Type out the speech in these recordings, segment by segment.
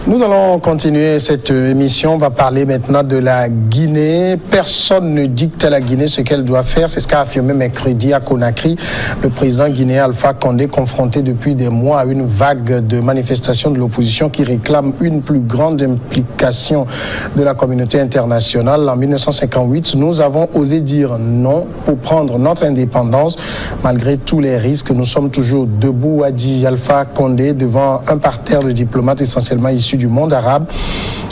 Nous allons continuer cette émission. On va parler maintenant de la Guinée. Personne ne dicte à la Guinée ce qu'elle doit faire. C'est ce qu'a affirmé mercredi à Conakry le président guinéen Alpha Condé, confronté depuis des mois à une vague de manifestations de l'opposition qui réclame une plus grande implication de la communauté internationale. En 1958, nous avons osé dire non pour prendre notre indépendance. Malgré tous les risques, nous sommes toujours debout, a dit Alpha Condé, devant un parterre de diplomates essentiellement issus du monde arabe.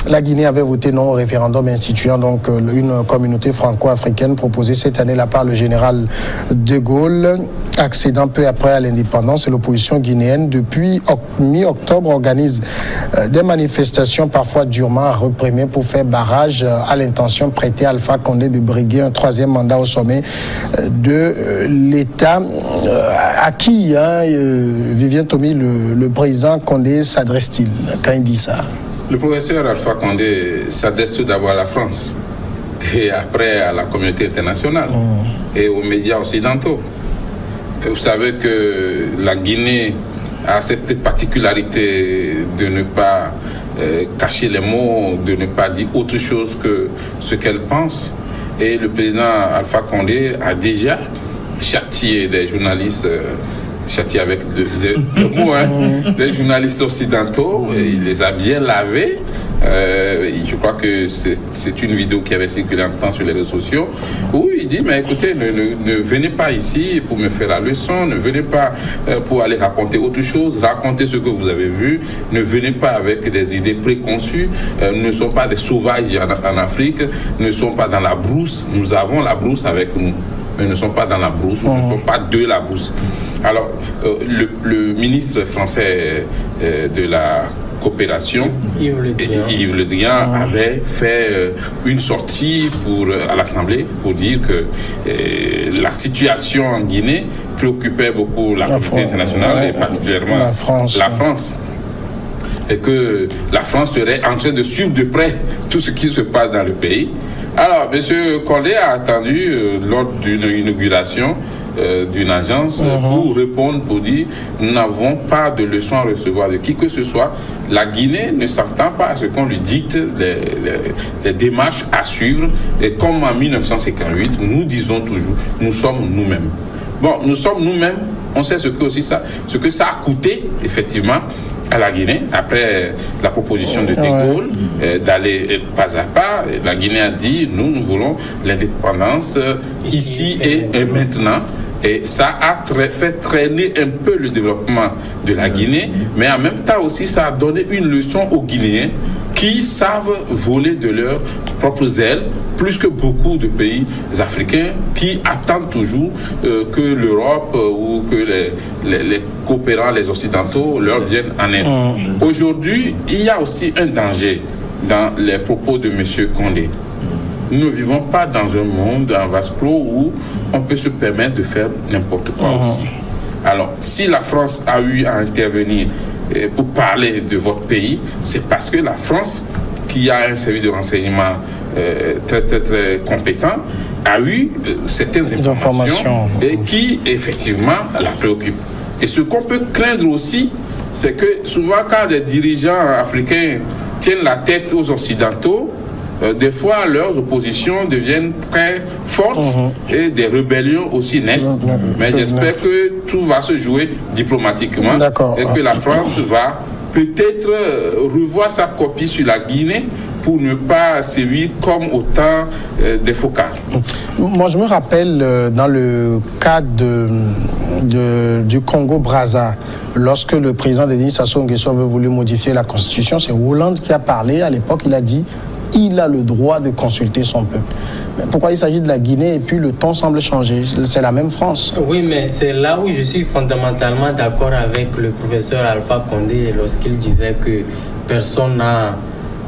La Guinée avait voté non au référendum instituant donc une communauté franco-africaine proposée cette année-là par le général de Gaulle, accédant peu après à l'indépendance. Et l'opposition guinéenne, depuis mi-octobre, organise des manifestations parfois durement réprimées pour faire barrage à l'intention prêtée à Alpha Condé de briguer un troisième mandat au sommet de l'État. À qui, Vivien Tomi, le président Condé s'adresse-t-il quand il dit ça? Le professeur Alpha Condé s'adresse tout d'abord à la France et après à la communauté internationale et aux médias occidentaux. Et vous savez que la Guinée a cette particularité de ne pas cacher les mots, de ne pas dire autre chose que ce qu'elle pense. Et le président Alpha Condé a déjà châtié des journalistes châtié avec le mot, des journalistes occidentaux, et il les a bien lavés. Je crois que c'est une vidéo qui avait circulé en temps sur les réseaux sociaux où il dit, mais écoutez, ne venez pas ici pour me faire la leçon, ne venez pas pour aller raconter autre chose, racontez ce que vous avez vu, ne venez pas avec des idées préconçues, nous ne sommes pas des sauvages en Afrique, nous ne sommes pas dans la brousse, nous avons la brousse avec nous. Mais ne sont pas dans la brousse, nous ne sommes pas de la brousse. Alors, le ministre français de la coopération, Yves Le Drian, avait fait une sortie à l'Assemblée pour dire que la situation en Guinée préoccupait beaucoup la communauté internationale et particulièrement la France. Et que la France serait en train de suivre de près tout ce qui se passe dans le pays. Alors, M. Condé a attendu lors d'une inauguration d'une agence pour répondre, pour dire nous n'avons pas de leçons à recevoir de qui que ce soit. La Guinée ne s'attend pas à ce qu'on lui dicte les démarches à suivre. Et comme en 1958, nous disons toujours, nous sommes nous-mêmes. Bon, nous sommes nous-mêmes, on sait ce que ça a coûté, effectivement, à la Guinée, après la proposition de De Gaulle d'aller pas à pas. La Guinée a dit, nous voulons l'indépendance ici et maintenant. Et ça a fait traîner un peu le développement de la Guinée, mais en même temps aussi, ça a donné une leçon aux Guinéens qui savent voler de leurs propres ailes, plus que beaucoup de pays africains qui attendent toujours que l'Europe ou que les coopérants, les Occidentaux, leur viennent en aide. Aujourd'hui, il y a aussi un danger dans les propos de M. Condé. Nous ne vivons pas dans un monde en vase clos où on peut se permettre de faire n'importe quoi aussi. Alors, si la France a eu à intervenir pour parler de votre pays, c'est parce que la France, qui a un service de renseignement très compétent, a eu certaines informations et qui, effectivement, la préoccupent. Et ce qu'on peut craindre aussi, c'est que souvent, quand des dirigeants africains tiennent la tête aux Occidentaux, des fois, leurs oppositions deviennent très fortes et des rébellions aussi naissent. Mais j'espère que tout va se jouer diplomatiquement et que la France va peut-être revoir sa copie sur la Guinée pour ne pas sévir comme au temps des Focals. Moi, je me rappelle dans le cas du Congo-Brazza, lorsque le président Denis Sassou Nguesso avait voulu modifier la Constitution, c'est Hollande qui a parlé. À l'époque, il a dit il a le droit de consulter son peuple. Mais pourquoi il s'agit de la Guinée et puis le ton semble changer? C'est la même France. Oui, mais c'est là où je suis fondamentalement d'accord avec le professeur Alpha Condé lorsqu'il disait que personne n'a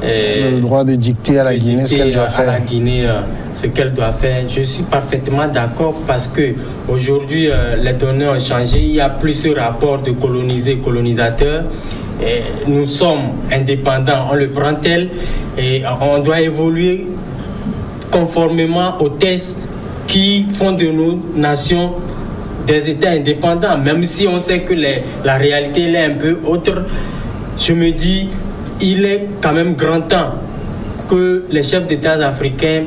le droit de dicter à la Guinée ce qu'elle doit faire. À la Guinée, ce qu'elle doit faire. Je suis parfaitement d'accord parce que aujourd'hui les données ont changé. Il y a plus ce rapport de colonisé-colonisateur. Et nous sommes indépendants, on le prend tel et on doit évoluer conformément aux tests qui font de nos nations des États indépendants, même si on sait que la réalité elle est un peu autre. Je me dis, il est quand même grand temps que les chefs d'État africains,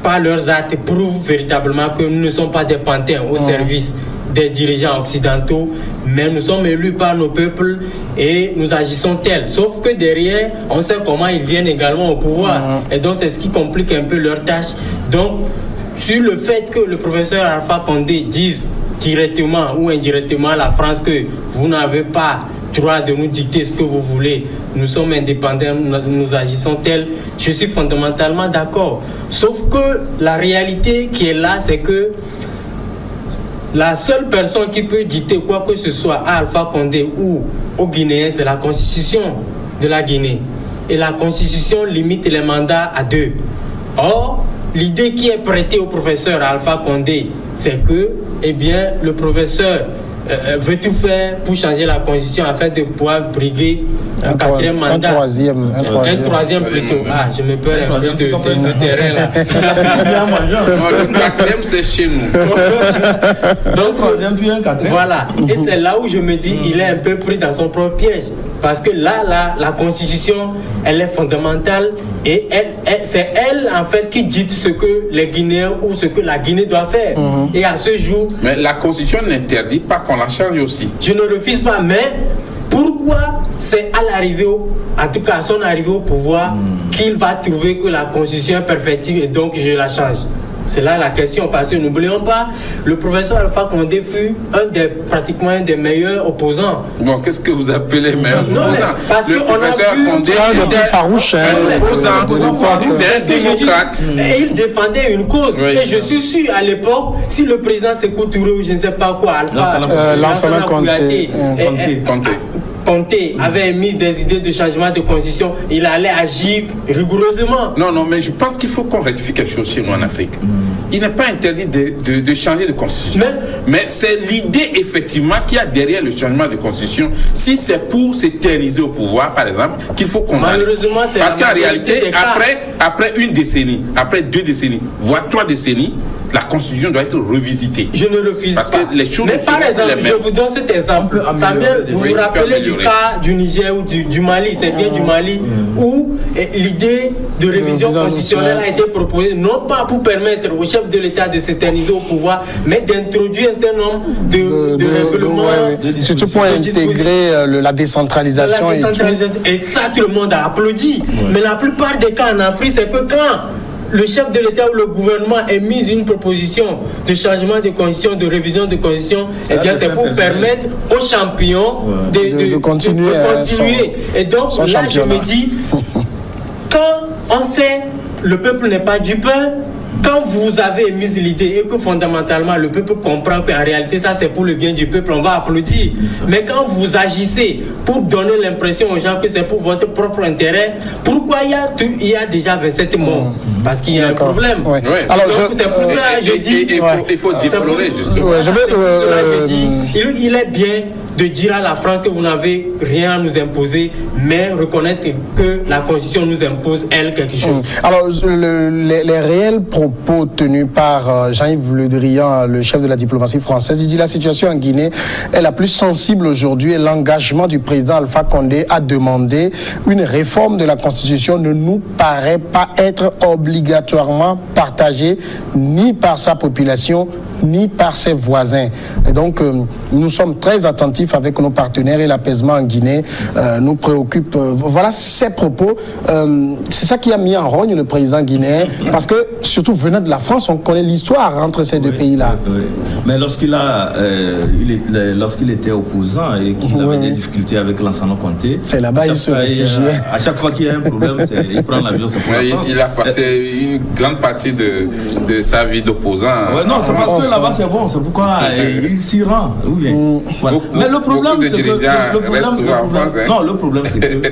par leurs actes, prouvent véritablement que nous ne sommes pas des pantins au service des dirigeants occidentaux, mais nous sommes élus par nos peuples et nous agissons tels. Sauf que derrière, on sait comment ils viennent également au pouvoir. Et donc, c'est ce qui complique un peu leur tâche. Donc, sur le fait que le professeur Alpha Condé dise directement ou indirectement à la France que vous n'avez pas droit de nous dicter ce que vous voulez, nous sommes indépendants, nous agissons tels, je suis fondamentalement d'accord. Sauf que la réalité qui est là, c'est que la seule personne qui peut dicter quoi que ce soit à Alpha Condé ou aux Guinéens, c'est la constitution de la Guinée. Et la constitution limite les mandats à 2. Or, l'idée qui est prêtée au professeur Alpha Condé, c'est que, eh bien, le professeur veut tout faire pour changer la constitution afin de pouvoir briguer un quatrième mandat. Un troisième plutôt. Ah, je me perds un peu de terrain là. Le quatrième, c'est chez nous. Donc, voilà. Et c'est là où je me dis, il est un peu pris dans son propre piège. Parce que là, la constitution, elle est fondamentale et c'est elle, en fait, qui dit ce que les Guinéens ou ce que la Guinée doit faire. Et à ce jour... Mais la constitution n'interdit pas qu'on la change aussi. Je ne refuse pas, mais pourquoi c'est à l'arrivée, en tout cas à son arrivée au pouvoir, qu'il va trouver que la constitution est perfectible et donc je la change? C'est là la question, parce que n'oublions pas, le professeur Alpha Condé fut pratiquement un des meilleurs opposants. Bon, qu'est-ce que vous appelez meilleur opposant? Parce que on a vu Condé était farouche, c'est un démocrate. Et il défendait une cause. Et je suis sûr, à l'époque, si le président Sékou Touré ou je ne sais pas quoi, Alpha Condé avait émis des idées de changement de constitution, il allait agir rigoureusement. Non, mais je pense qu'il faut qu'on rectifie quelque chose chez nous en Afrique. Il n'est pas interdit de changer de constitution. Mais c'est l'idée, effectivement, qu'il y a derrière le changement de constitution. Si c'est pour s'éterniser au pouvoir, par exemple, qu'il faut combattre. Malheureusement, c'est parce qu'en réalité, après une décennie, après 2 décennies, voire 3 décennies, la constitution doit être revisitée. Je ne refuse pas. Parce que les choses mais par exemple, je vous donne cet exemple. Vous vous rappelez du cas du Niger ou du Mali, c'est bien du Mali, où l'idée de révision constitutionnelle a été proposée, non pas pour permettre au chef de l'État de s'éterniser au pouvoir, mais d'introduire un certain nombre de règlements. Surtout pour intégrer la décentralisation. Et ça, tout le monde a applaudi. Mais la plupart des cas en Afrique, c'est que quand le chef de l'État ou le gouvernement émise une proposition de changement de constitution, de révision de constitution, eh bien c'est pour permettre aux champions de continuer. Et donc là, je me dis, quand on sait le peuple n'est pas dupe, quand vous avez émis l'idée et que fondamentalement le peuple comprend qu'en réalité ça c'est pour le bien du peuple, on va applaudir. Mais quand vous agissez pour donner l'impression aux gens que c'est pour votre propre intérêt, pourquoi il y a déjà 27 morts? Parce qu'il y a un problème. Ouais. Alors c'est pour ça que je dis il faut déplorer justement. Il est bien de dire à la France que vous n'avez rien à nous imposer, mais reconnaître que la Constitution nous impose, elle, quelque chose. Alors, les réels propos tenus par Jean-Yves Le Drian, le chef de la diplomatie française, il dit la situation en Guinée est la plus sensible aujourd'hui et l'engagement du président Alpha Condé à demander une réforme de la Constitution ne nous paraît pas être obligatoirement partagé ni par sa population, ni par ses voisins. Et donc, nous sommes très attentifs avec nos partenaires et l'apaisement en Guinée nous préoccupe. Voilà ces propos. C'est ça qui a mis en rogne le président guinéen, parce que, surtout venant de la France, on connaît l'histoire entre ces deux pays-là. Mais lorsqu'il était opposant et qu'il avait des difficultés avec Lansana Conté, c'est là-bas il se réfugiait. À chaque fois qu'il y a un problème, il prend l'avion, c'est pour la France. Il a passé une grande partie de sa vie d'opposant. Non, c'est parce que là-bas c'est bon, c'est pourquoi il s'y rend. Mais le problème, c'est que le problème, c'est que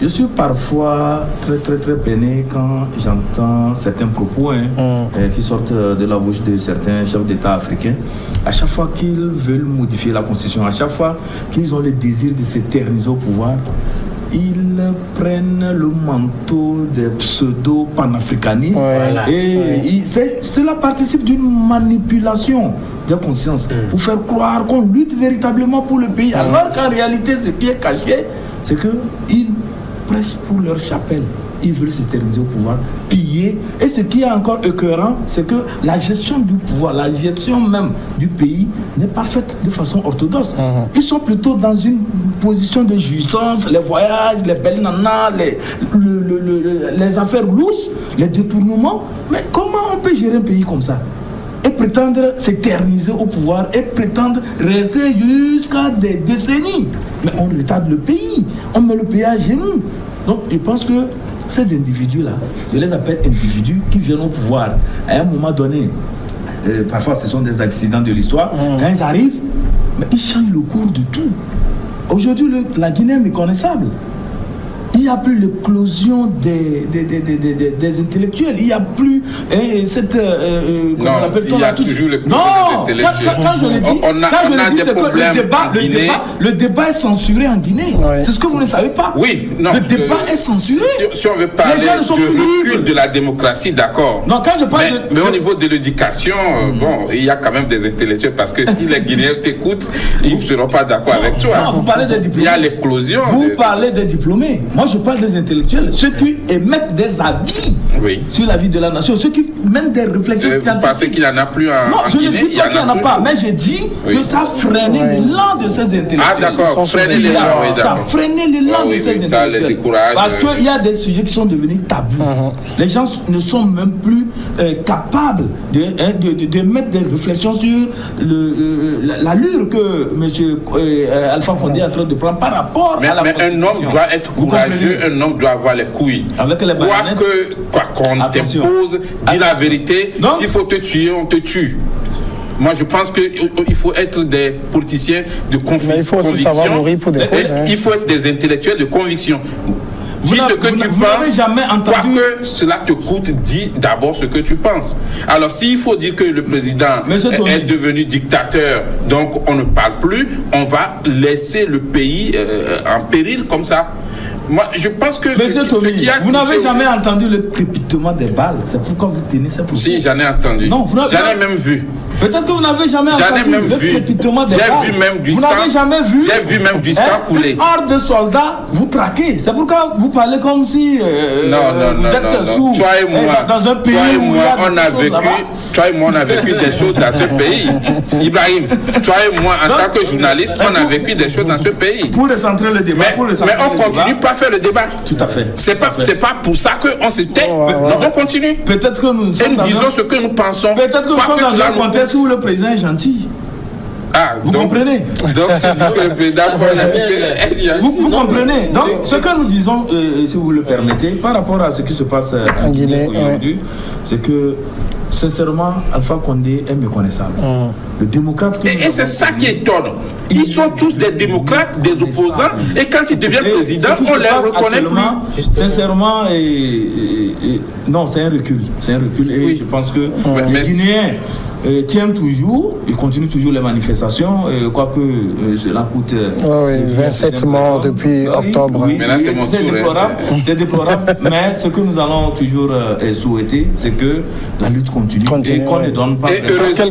je suis parfois très très très peiné quand j'entends certains propos qui sortent de la bouche de certains chefs d'État africains. À chaque fois qu'ils veulent modifier la Constitution, à chaque fois qu'ils ont le désir de s'éterniser au pouvoir, ils prennent le manteau des pseudo-panafricanistes et cela participe d'une manipulation de conscience pour faire croire qu'on lutte véritablement pour le pays, alors qu'en réalité, ce qui est caché, c'est qu'ils prêchent pour leur chapelle. Ils veulent s'éterniser au pouvoir, piller. Et ce qui est encore écœurant, c'est que la gestion du pouvoir, la gestion même du pays n'est pas faite de façon orthodoxe. Ils sont plutôt dans une position de jouissance, les voyages, les belles nanas, les affaires louches, les détournements. Mais comment on peut gérer un pays comme ça et prétendre s'éterniser au pouvoir et prétendre rester jusqu'à des décennies? Mais on retarde le pays, on met le pays à genoux. Donc je pense que ces individus-là, je les appelle individus qui viennent au pouvoir à un moment donné. Parfois, ce sont des accidents de l'histoire. Quand ils arrivent, mais ils changent le cours de tout. Aujourd'hui, la Guinée est méconnaissable. Il n'y a plus l'éclosion des intellectuels. Il n'y a plus cette... non, il y a toujours l'éclosion des intellectuels. Quand je le dis, c'est que le débat est censuré en Guinée. Ouais. C'est ce que vous ne savez pas. Oui, non. Le débat est censuré. Si on veut parler de recul de la démocratie, d'accord. Non, quand je parle mais au niveau de l'éducation, bon, il y a quand même des intellectuels, parce que si les Guinéens t'écoutent, ils ne seront pas d'accord avec toi. Non, vous parlez des diplômés. Il y a l'éclosion. Vous parlez des diplômés. Moi, je parle des intellectuels, ceux qui émettent des avis sur la vie de la nation, ceux qui mènent des réflexions scientifiques. Vous pensez qu'il n'y en a plus en Guinée? Non, je ne dis pas qu'il n'y en a pas, mais je dis que ça a freiné l'élan de ces intellectuels. Ah d'accord, freiner l'élan, ça a freiné l'élan de ces intellectuels. Ça les décourage. Parce qu'il y a des sujets qui sont devenus tabous. Les gens ne sont même plus capables de mettre des réflexions sur l'allure que M. Alpha Condé est en train de prendre par rapport à la mais un homme doit être courageux, un homme doit avoir les couilles. Quoi qu'on t'impose, dis la vérité. S'il faut te tuer, on te tue. Moi, je pense qu'il faut être des politiciens de conviction. Il faut aussi savoir mourir pour des causes. Il faut être des intellectuels de conviction. Dis ce que tu penses, quoi que cela te coûte, dis d'abord ce que tu penses. Alors, s'il faut dire que le président est devenu dictateur, donc on ne parle plus, on va laisser le pays en péril comme ça. Moi, je pense que Monsieur Tommy, vous n'avez jamais entendu le crépitement des balles. C'est pourquoi vous tenez ça pour Si, j'en ai entendu. Non, j'en ai même vu. Peut-être que vous n'avez jamais entendu le crépitement des balles. J'ai vu même du sang. Vous n'avez jamais vu. J'ai vu même du sang couler. Une horde de soldats vous traquez. C'est pourquoi vous parlez comme si vous êtes sous. Toi et moi, dans un pays toi et moi, on a vécu des choses dans ce pays. Ibrahim, toi et moi, en tant que journaliste, on a vécu des choses dans ce pays. Pour recentrer le débat. Mais on continue pas à faire le débat. Tout à fait. C'est pas pour ça qu'on se tait. Non, on continue. Peut-être que nous disons ce que nous pensons. Peut-être que nous sommes dans un contexte où le président est gentil. Ah, vous comprenez? Donc tu dis que le président vous comprenez? Donc ce que nous disons, si vous le permettez, par rapport à ce qui se passe en Guinée aujourd'hui, c'est que sincèrement, Alpha Condé est méconnaissable. Le démocrate. Et c'est ça qui étonne. Ils sont tous des démocrates, des opposants, et quand ils deviennent présidents, on les reconnaît plus. Sincèrement, non, c'est un recul. C'est un recul, et je pense que les Guinéens tiennent toujours, ils continuent toujours les manifestations, quoique cela coûte 27 morts depuis octobre. Mais là, c'est mon tour. C'est déplorable, mais ce que nous allons toujours souhaiter, c'est que la lutte continue et qu'on ne donne pas. Et heureusement que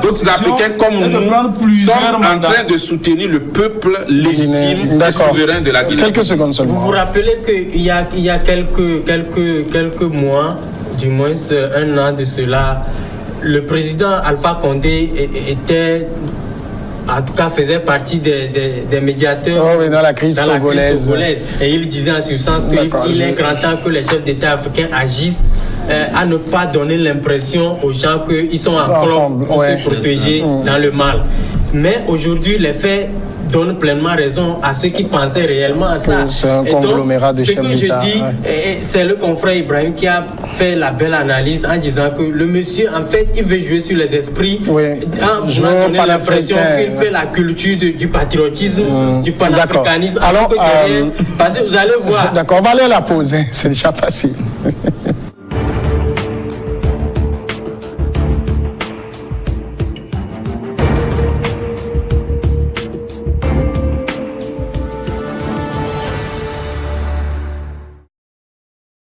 d'autres Africains, comme nous, sommes en train de soutenir le peuple légitime et souverain de la Guinée. Quelques secondes seulement. Vous vous rappelez qu'il y a quelques mois, du moins un an de cela, le président Alpha Condé était, en tout cas, faisait partie des médiateurs dans la crise togolaise. Et il disait en substance qu'il est grand temps que les chefs d'État africains agissent à ne pas donner l'impression aux gens qu'ils sont encore protégés dans le mal. Mais aujourd'hui, les faits donne pleinement raison à ceux qui pensaient réellement à ça. C'est un conglomérat de chefs d'État. Ce que je dis, c'est le confrère Ibrahim qui a fait la belle analyse en disant que le monsieur, en fait, il veut jouer sur les esprits, en voulant donner l'impression qu'il fait la culture du patriotisme, du panafricanisme. Alors, parce que vous allez voir. D'accord, on va aller à la pause, c'est déjà passé.